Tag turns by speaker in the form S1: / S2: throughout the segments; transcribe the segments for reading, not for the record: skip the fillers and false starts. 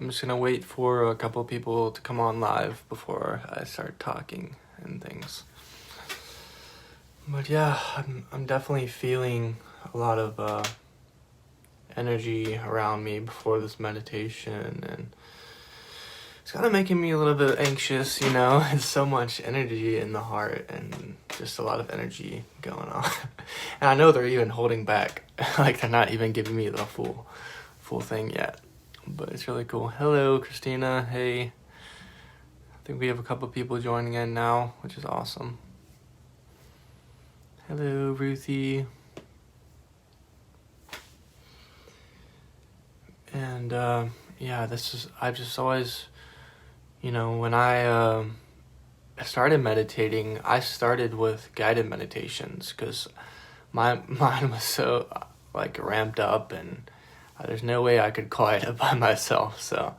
S1: I'm just gonna wait for a couple people to come on live before I start talking and things. But yeah, I'm definitely feeling a lot of energy around me before this meditation, and it's kind of making me a little bit anxious, you know. It's so much energy in the heart and just a lot of energy going on. And I know they're even holding back, like they're not even giving me the full thing yet. But it's really cool. Hello, Christina. Hey. I think we have a couple people joining in now, which is awesome. Hello, Ruthie. And yeah, I've just always, you know, when I started meditating, I started with guided meditations because my mind was so like ramped up, and there's no way I could quiet it by myself. So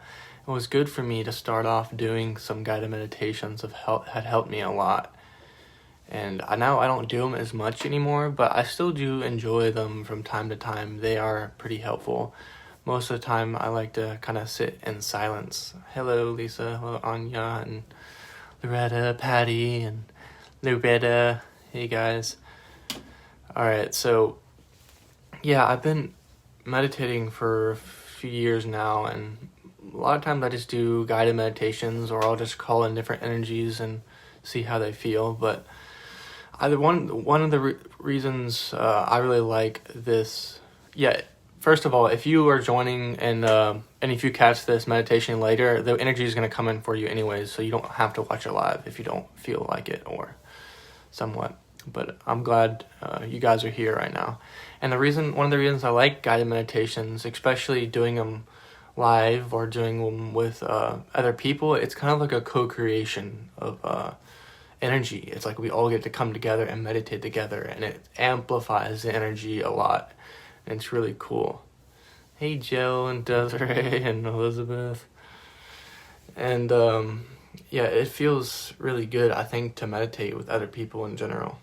S1: it was good for me to start off doing some guided meditations. Had helped me a lot. And now I don't do them as much anymore, but I still do enjoy them from time to time. They are pretty helpful. Most of the time, I like to kind of sit in silence. Hello, Lisa. Hello, Anya, and Loretta, Patty, and Loretta. Hey, guys. All right, so yeah, I've been meditating for a few years now, and a lot of times I just do guided meditations, or I'll just call in different energies and see how they feel. But one of the reasons I really like this, first of all, if you are joining and if you catch this meditation later, the energy is going to come in for you anyways, so you don't have to watch it live if you don't feel like it or somewhat. But I'm glad you guys are here right now. And one of the reasons I like guided meditations, especially doing them live or doing them with other people, it's kind of like a co-creation of energy. It's like we all get to come together and meditate together, and it amplifies the energy a lot, and it's really cool. Hey, Jill and Desiree and Elizabeth. And yeah, it feels really good, I think, to meditate with other people in general.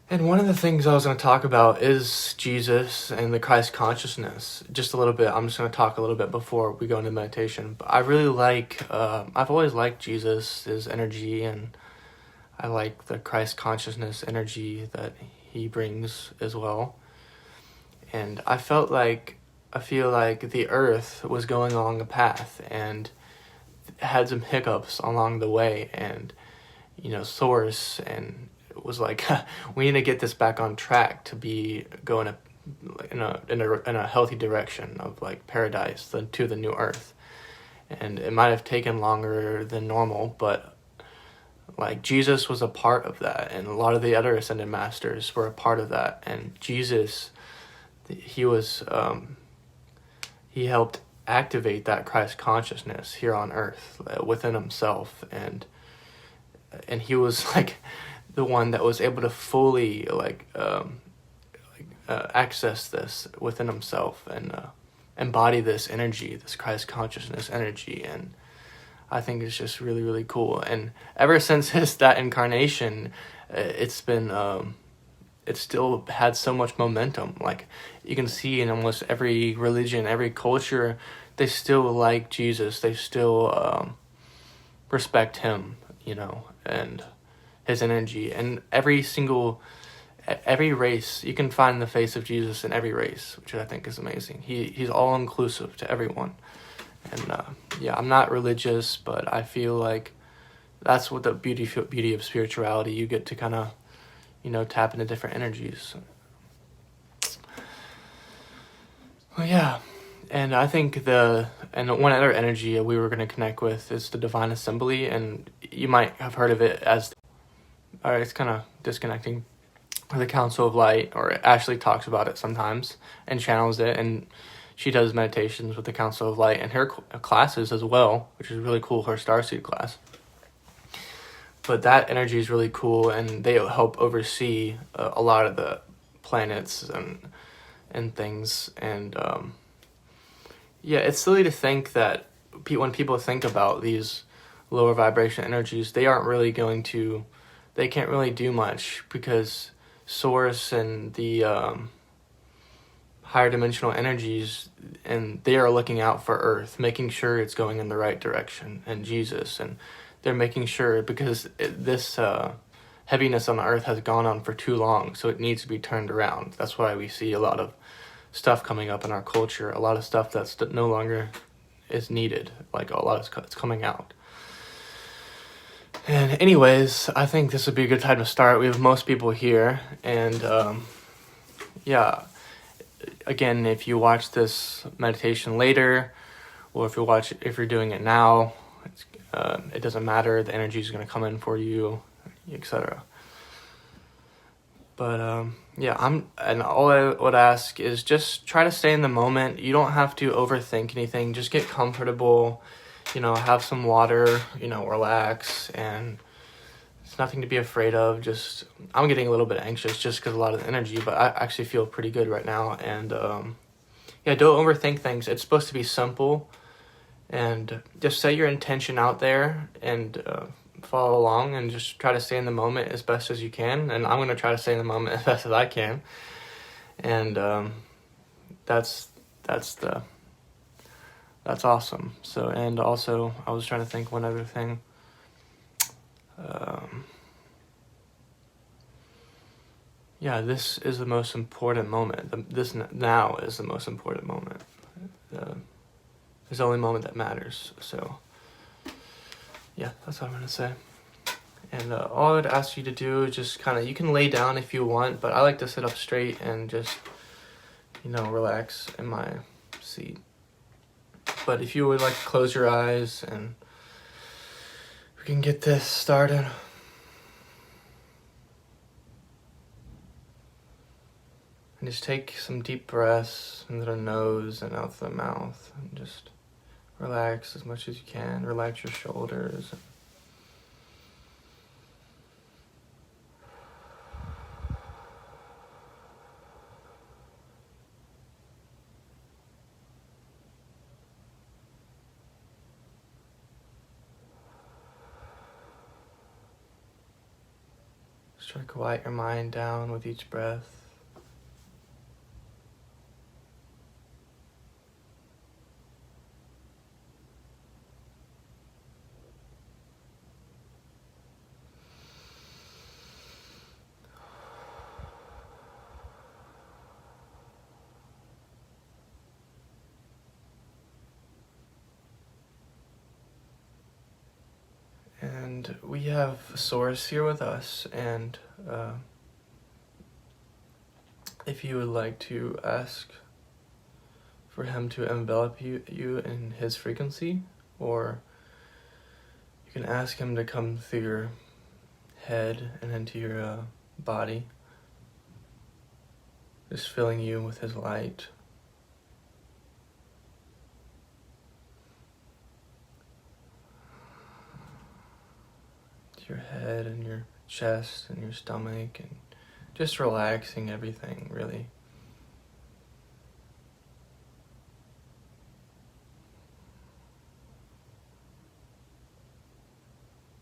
S1: And one of the things I was going to talk about is Jesus and the Christ consciousness. Just a little bit. I'm just going to talk a little bit before we go into meditation. But I really I've always liked Jesus, his energy, and I like the Christ consciousness energy that he brings as well. And I feel like the earth was going along a path and had some hiccups along the way, and, you know, Source and was like, we need to get this back on track to be going in a healthy direction of like paradise to the new earth. And it might have taken longer than normal, but like Jesus was a part of that, and a lot of the other ascended masters were a part of that. And Jesus, he helped activate that Christ consciousness here on earth within himself, and he was like the one that was able to fully access this within himself and embody this energy, this Christ consciousness energy. And I think it's just really, really cool. And ever since that incarnation, it's still had so much momentum. Like you can see in almost every religion, every culture, they still like Jesus. They still respect him, you know, and his energy. And every race, you can find the face of Jesus in every race, which I think is amazing. He's all inclusive to everyone. And yeah, I'm not religious, but I feel like that's what the beauty of spirituality. You get to kind of, you know, tap into different energies. Well, yeah. And I think one other energy we were going to connect with is the Divine Assembly, and you might have heard of it as, all right, it's kind of disconnecting, the Council of Light, or Ashley talks about it sometimes and channels it, and she does meditations with the Council of Light and her classes as well, which is really cool, her Starseed class. But that energy is really cool, and they help oversee a lot of the planets and things. And yeah, it's silly to think that when people think about these lower vibration energies, they can't really do much, because Source and the higher dimensional energies, and they are looking out for Earth, making sure it's going in the right direction, and Jesus, and they're making sure, because this heaviness on the Earth has gone on for too long, so it needs to be turned around. That's why we see a lot of stuff coming up in our culture, a lot of stuff that's no longer is needed, like a lot of it's coming out. And anyways, I think this would be a good time to start. We have most people here, and yeah, again, if you watch this meditation later, or if you're doing it now, it doesn't matter. The energy is going to come in for you, etc. But yeah, and all I would ask is just try to stay in the moment. You don't have to overthink anything. Just get comfortable, have some water, relax, and it's nothing to be afraid of. Just, I'm getting a little bit anxious just because a lot of energy, but I actually feel pretty good right now. And yeah, don't overthink things. It's supposed to be simple, and just set your intention out there and follow along, and just try to stay in the moment as best as you can. And I'm going to try to stay in the moment as best as I can. And that's awesome. So, and also, I was trying to think one other thing. Yeah, this is the most important moment. This now is the most important moment. It's the only moment that matters. So, yeah, that's what I'm going to say. And all I would ask you to do is just you can lay down if you want, but I like to sit up straight and just, relax in my seat. But if you would like to close your eyes, and we can get this started. And just take some deep breaths into the nose and out the mouth, and just relax as much as you can. Relax your shoulders. Just try to quiet your mind down with each breath. And we have a source here with us, and if you would like to ask for him to envelop you in his frequency, or you can ask him to come through your head and into your body, just filling you with his light. Your head and your chest and your stomach, and just relaxing everything, really.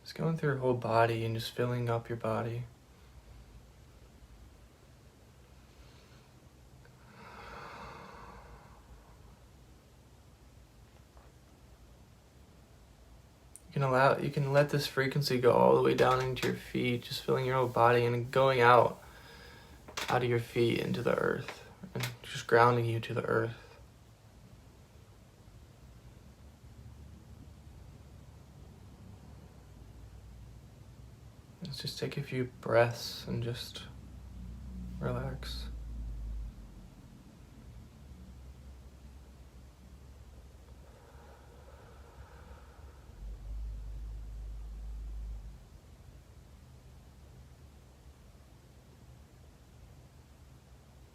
S1: Just going through your whole body and just filling up your body. You can let this frequency go all the way down into your feet, just filling your whole body and going out of your feet into the earth, and just grounding you to the earth. Let's just take a few breaths and just relax.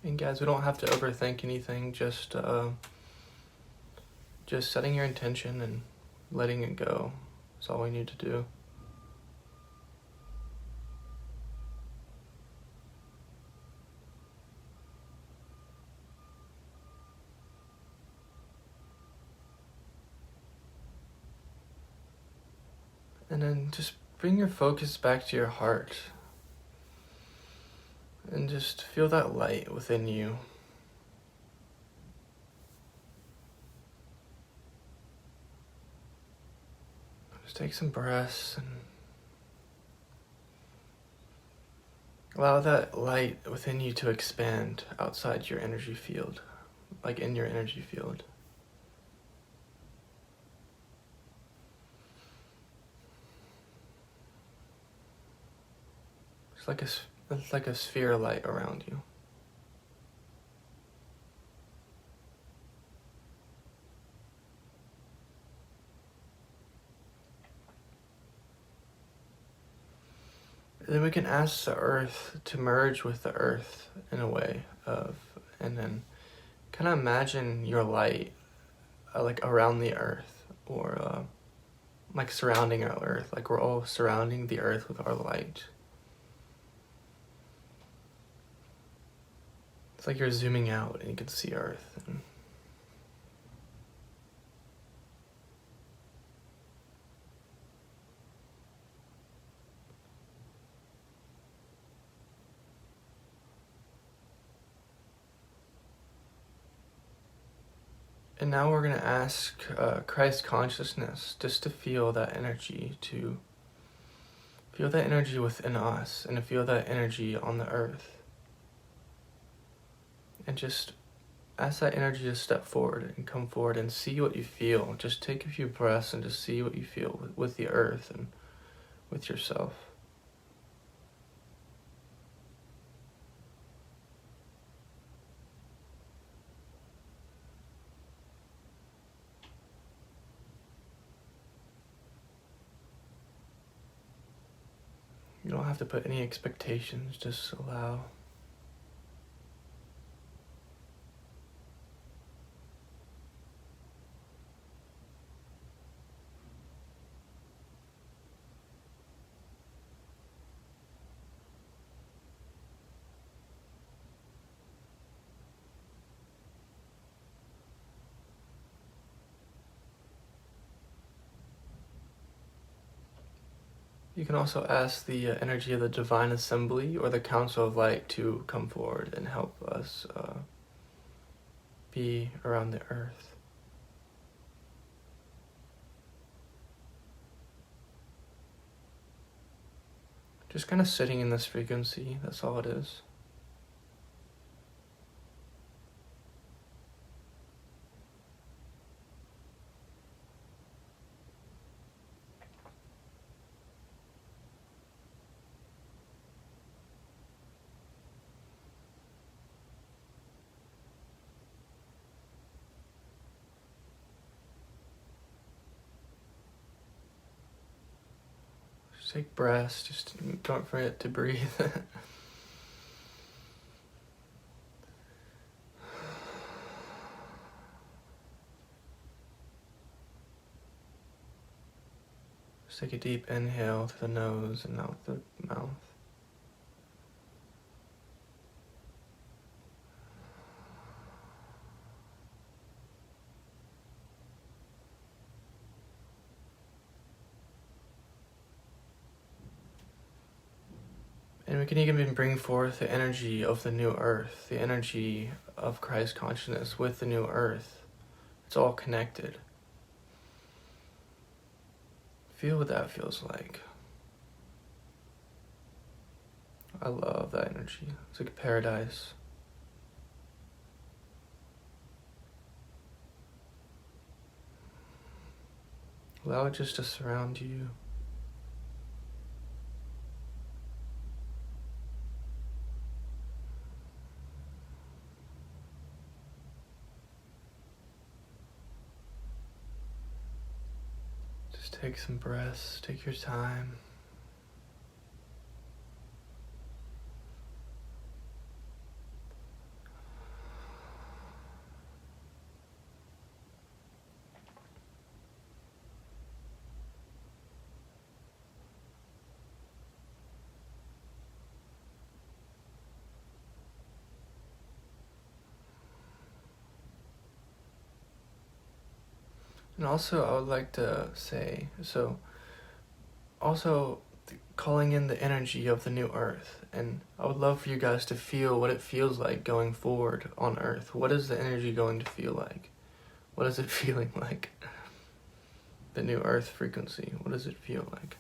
S1: And guys, we don't have to overthink anything, just setting your intention and letting it go is all we need to do. And then just bring your focus back to your heart. And just feel that light within you. Just take some breaths and allow that light within you to expand outside your energy field, like in your energy field. It's like a sphere of light around you. Then we can ask the earth to merge with the earth in a way and then kind of imagine your light like around the earth, or like surrounding our earth, like we're all surrounding the earth with our light. It's like you're zooming out and you can see earth. And now we're going to ask Christ consciousness just to feel that energy, to feel that energy within us and to feel that energy on the earth. And just ask that energy to step forward and come forward and see what you feel. Just take a few breaths and just see what you feel with the earth and with yourself. You don't have to put any expectations, just allow. You can also ask the energy of the Divine Assembly or the Council of Light to come forward and help us be around the earth. Just kind of sitting in this frequency, that's all it is. Just take breaths, just don't forget to breathe. Just take a deep inhale through the nose and out the mouth. And we can even bring forth the energy of the new earth, the energy of Christ consciousness with the new earth. It's all connected. Feel what that feels like. I love that energy. It's like paradise. Allow it just to surround you. Just take some breaths, take your time. And also, I would like to say, also calling in the energy of the new earth. And I would love for you guys to feel what it feels like going forward on earth. What is the energy going to feel like? What is it feeling like? the new earth frequency? What does it feel like?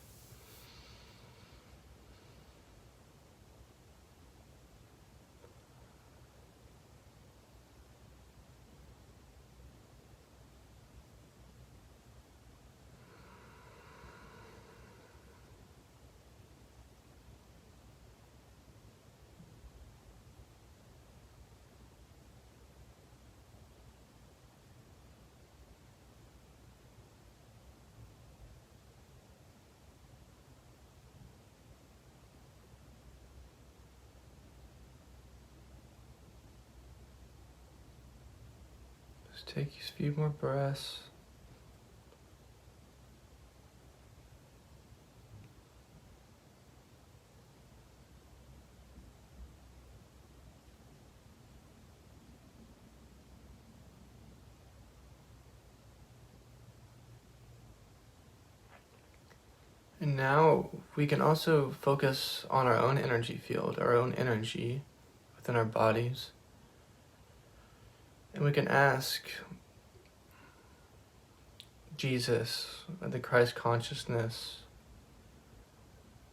S1: Just take a few more breaths. And now we can also focus on our own energy field, our own energy within our bodies. And we can ask Jesus, the Christ consciousness,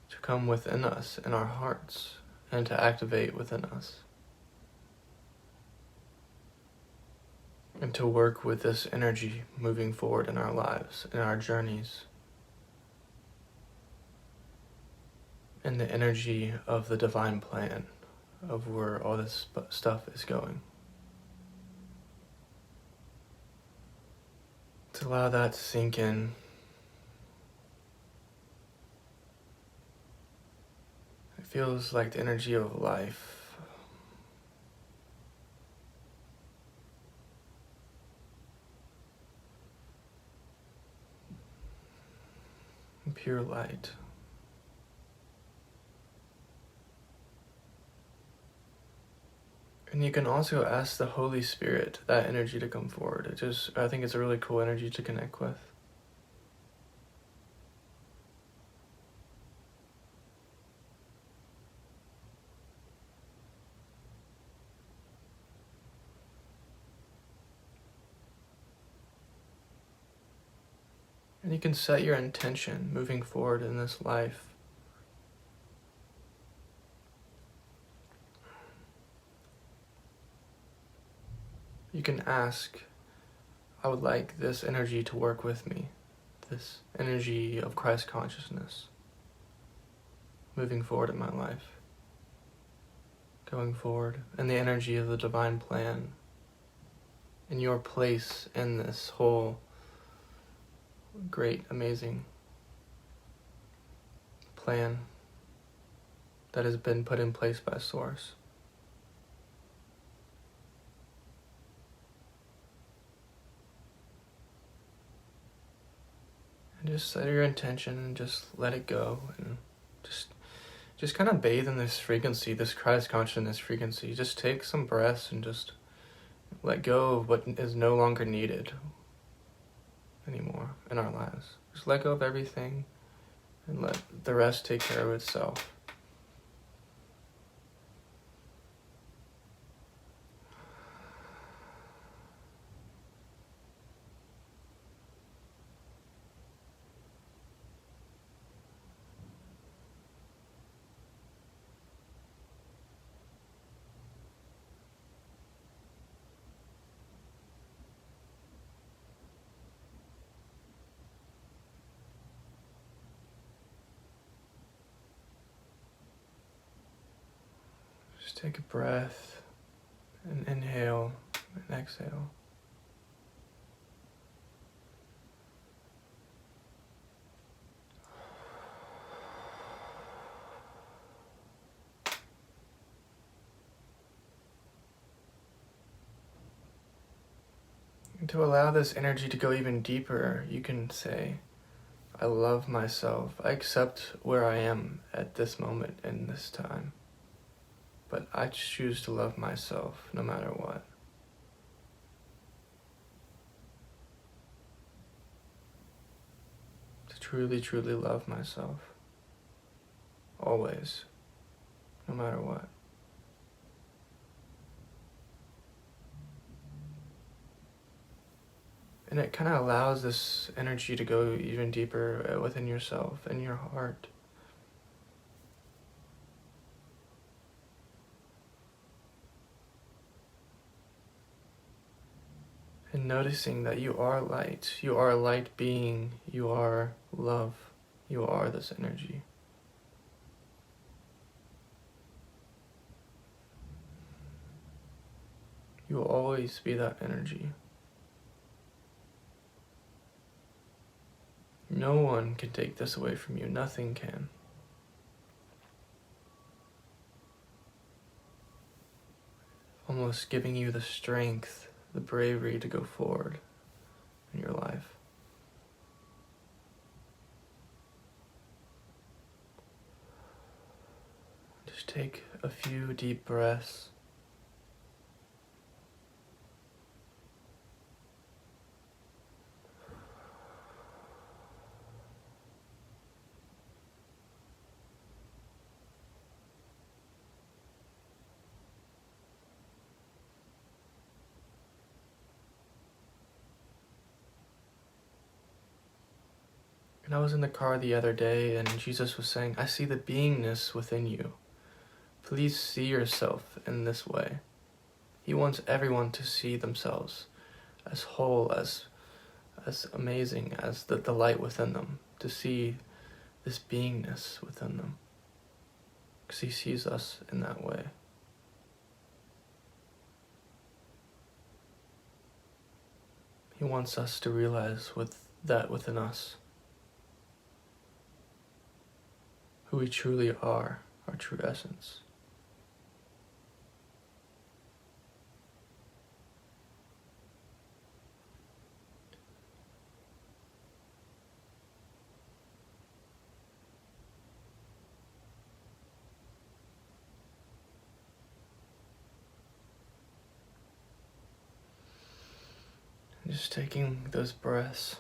S1: to come within us in our hearts and to activate within us. And to work with this energy moving forward in our lives, in our journeys. And the energy of the divine plan of where all this stuff is going. To allow that to sink in. It feels like the energy of life. And pure light. And you can also ask the Holy Spirit, that energy, to come forward. I think it's a really cool energy to connect with. And you can set your intention moving forward in this life. You can ask, I would like this energy to work with me, this energy of Christ consciousness, moving forward in my life, going forward, and the energy of the divine plan, and your place in this whole great, amazing plan that has been put in place by Source. And just set your intention and just let it go, and just kind of bathe in this frequency, this Christ consciousness frequency. Just take some breaths and just let go of what is no longer needed anymore in our lives. Just let go of everything and let the rest take care of itself. Just take a breath and inhale and exhale. And to allow this energy to go even deeper, you can say, I love myself. I accept where I am at this moment in this time. But I choose to love myself no matter what. To truly, truly love myself. Always. No matter what. And it kind of allows this energy to go even deeper within yourself and your heart. And noticing that you are light. You are a light being. You are love. You are this energy. You will always be that energy. No one can take this away from you. Nothing can. Almost giving you the strength, the bravery to go forward in your life. Just take a few deep breaths. And I was in the car the other day and Jesus was saying, I see the beingness within you. Please see yourself in this way. He wants everyone to see themselves as whole, as amazing as the light within them, to see this beingness within them. Because he sees us in that way. He wants us to realize that within us, who we truly are, our true essence. Just taking those breaths.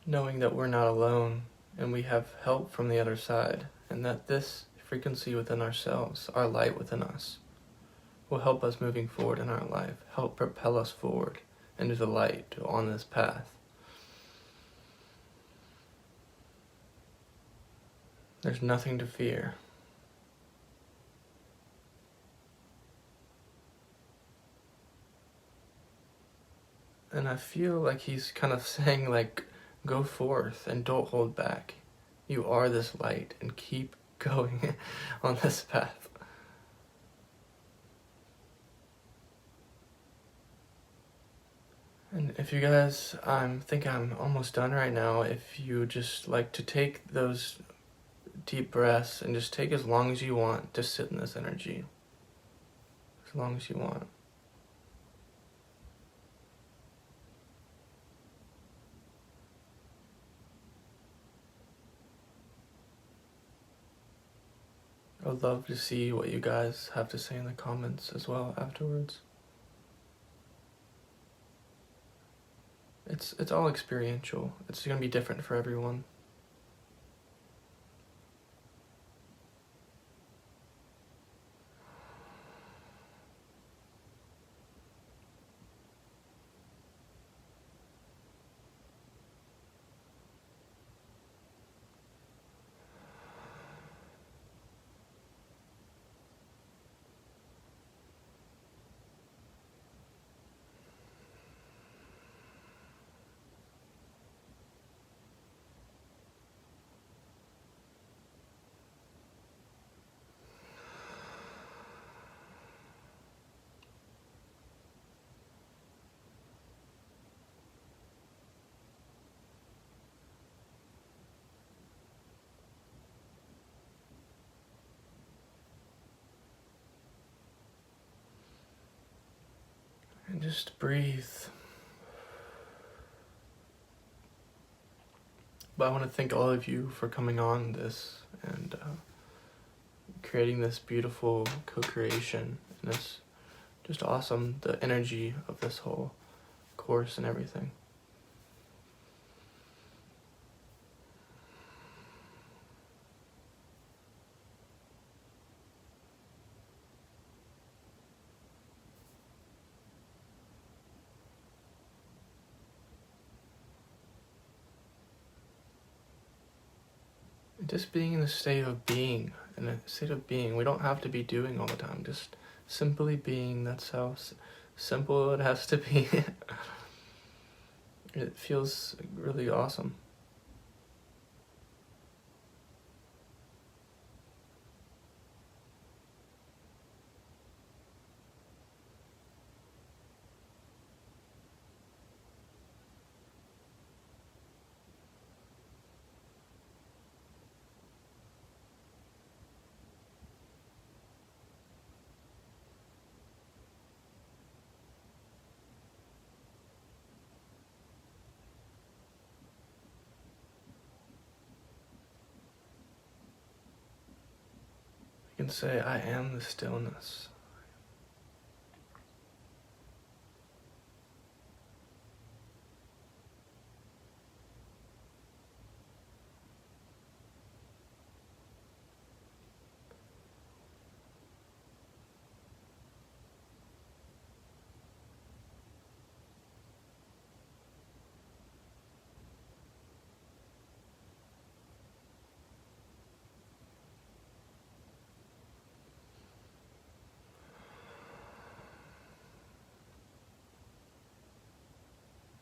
S1: Knowing that we're not alone and we have help from the other side, and that this frequency within ourselves, our light within us, will help us moving forward in our life, help propel us forward into the light on this path. There's nothing to fear. And I feel like he's kind of saying, like, go forth and don't hold back. You are this light and keep going on this path. And if you guys, I think I'm almost done right now. If you just like to take those deep breaths and just take as long as you want to sit in this energy. As long as you want. I would love to see what you guys have to say in the comments as well afterwards. It's all experiential. It's going to be different for everyone. And just breathe. But I want to thank all of you for coming on this and creating this beautiful co-creation. And it's just awesome, the energy of this whole course and everything. Just being in the state of being, we don't have to be doing all the time, just simply being. That's how simple it has to be. It feels really awesome. You can say, I am the stillness.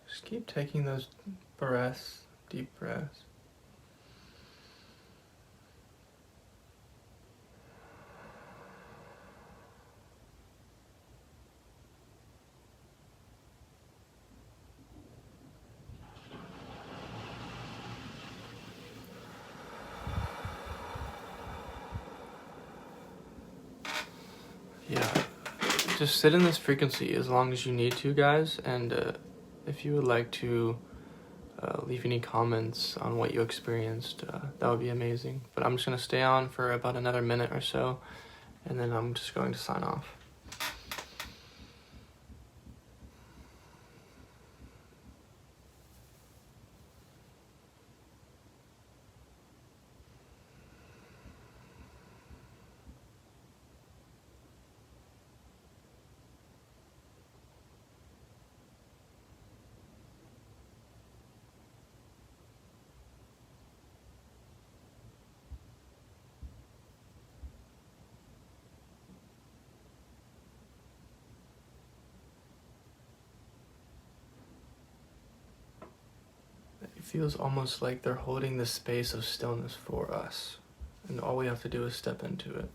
S1: Just keep taking those breaths, deep breaths. Yeah, just sit in this frequency as long as you need to, guys, and if you would like to leave any comments on what you experienced, that would be amazing. But I'm just going to stay on for about another minute or so, and then I'm just going to sign off. It feels almost like they're holding the space of stillness for us, and all we have to do is step into it.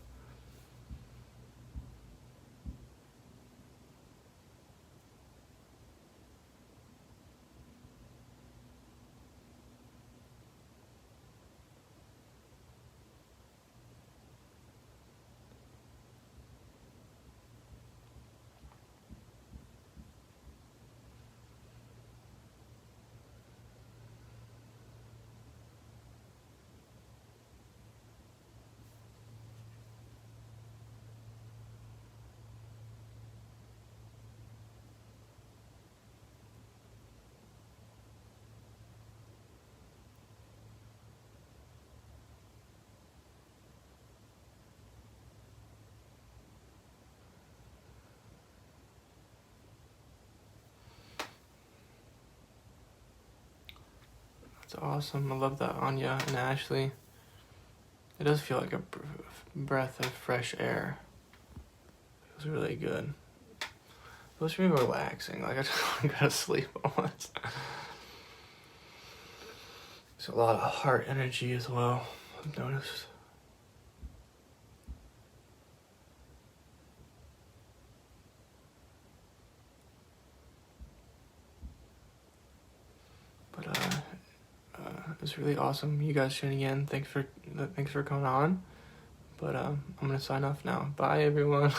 S1: It's awesome. I love that, Anya and Ashley. It does feel like a breath of fresh air. It feels really good. It feels really relaxing. Like I just want to go to sleep almost. There's a lot of heart energy as well, I've noticed. But it was really awesome. You guys tuning in. Thanks for coming on. But I'm gonna sign off now. Bye, everyone.